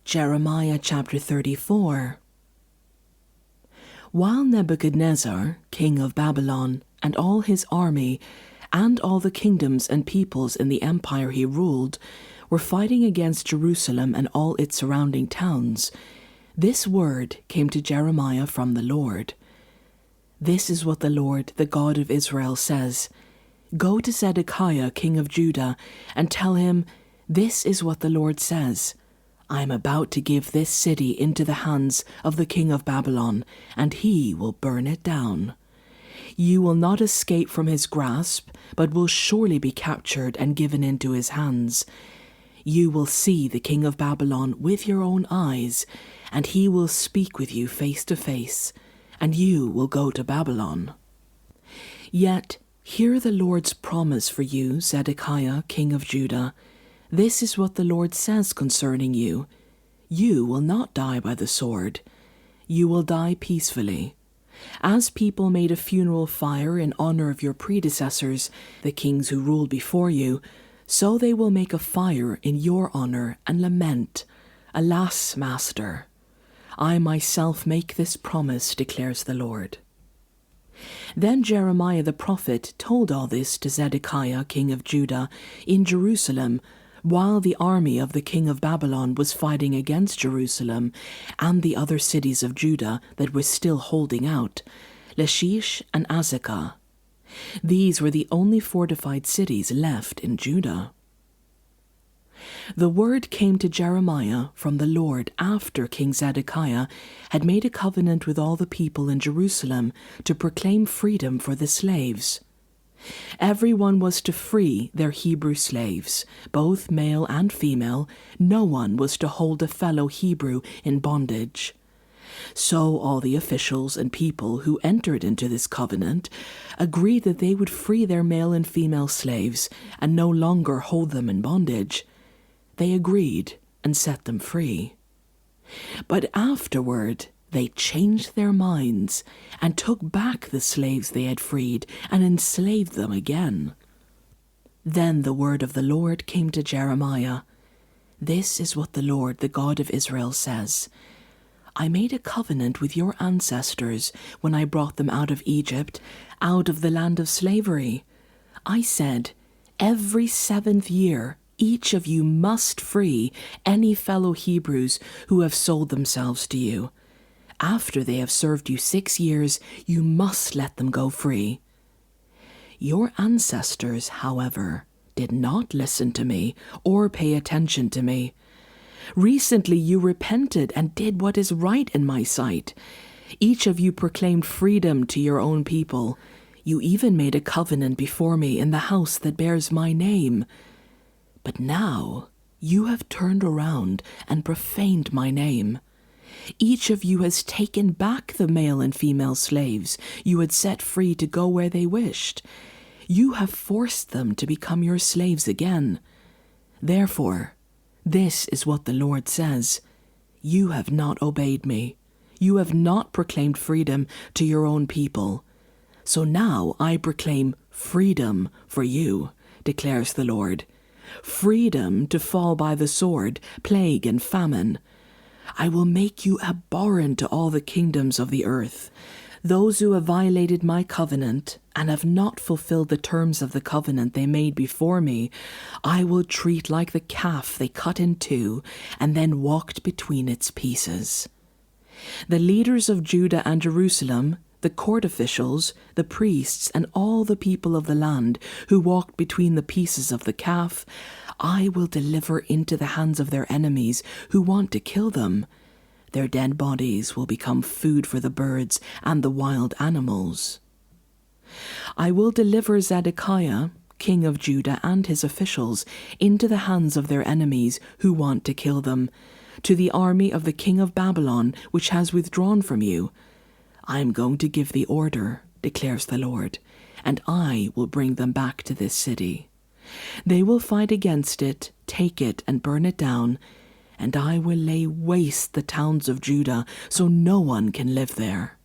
Jeremiah chapter 34. While Nebuchadnezzar, king of Babylon, and all his army, and all the kingdoms and peoples in the empire he ruled, were fighting against Jerusalem and all its surrounding towns, this word came to Jeremiah from the Lord. This is what the Lord, the God of Israel, says. Go to Zedekiah, king of Judah, and tell him, this is what the Lord says. I am about to give this city into the hands of the king of Babylon, and he will burn it down. You will not escape from his grasp, but will surely be captured and given into his hands. You will see the king of Babylon with your own eyes, and he will speak with you face to face, and you will go to Babylon. Yet hear the Lord's promise for you, Zedekiah, king of Judah. This is what the Lord says concerning you. You will not die by the sword. You will die peacefully. As people made a funeral fire in honor of your predecessors, the kings who ruled before you, so they will make a fire in your honor and lament. Alas, Master! I myself make this promise, declares the Lord. Then Jeremiah the prophet told all this to Zedekiah, king of Judah, in Jerusalem, while the army of the king of Babylon was fighting against Jerusalem and the other cities of Judah that were still holding out, Lachish and Azekah. These were the only fortified cities left in Judah. The word came to Jeremiah from the Lord after King Zedekiah had made a covenant with all the people in Jerusalem to proclaim freedom for the slaves. Everyone was to free their Hebrew slaves, both male and female. No one was to hold a fellow Hebrew in bondage. So all the officials and people who entered into this covenant agreed that they would free their male and female slaves and no longer hold them in bondage. They agreed and set them free. But afterward, they changed their minds and took back the slaves they had freed and enslaved them again. Then the word of the Lord came to Jeremiah. This is what the Lord, the God of Israel, says. I made a covenant with your ancestors when I brought them out of Egypt, out of the land of slavery. I said, every 7th year, each of you must free any fellow Hebrews who have sold themselves to you. After they have served you 6 years, you must let them go free. Your ancestors, however, did not listen to me or pay attention to me. Recently you repented and did what is right in my sight. Each of you proclaimed freedom to your own people. You even made a covenant before me in the house that bears my name. But now you have turned around and profaned my name. Each of you has taken back the male and female slaves you had set free to go where they wished. You have forced them to become your slaves again. Therefore, this is what the Lord says. You have not obeyed me. You have not proclaimed freedom to your own people. So now I proclaim freedom for you, declares the Lord. Freedom to fall by the sword, plague, and famine. I will make you abhorrent to all the kingdoms of the earth. Those who have violated my covenant and have not fulfilled the terms of the covenant they made before me, I will treat like the calf they cut in two and then walked between its pieces. The leaders of Judah and Jerusalem, the court officials, the priests, and all the people of the land who walked between the pieces of the calf, I will deliver into the hands of their enemies who want to kill them. Their dead bodies will become food for the birds and the wild animals. I will deliver Zedekiah, king of Judah, and his officials into the hands of their enemies who want to kill them, to the army of the king of Babylon, which has withdrawn from you. I am going to give the order, declares the Lord, and I will bring them back to this city. They will fight against it, take it, and burn it down, and I will lay waste the towns of Judah so no one can live there.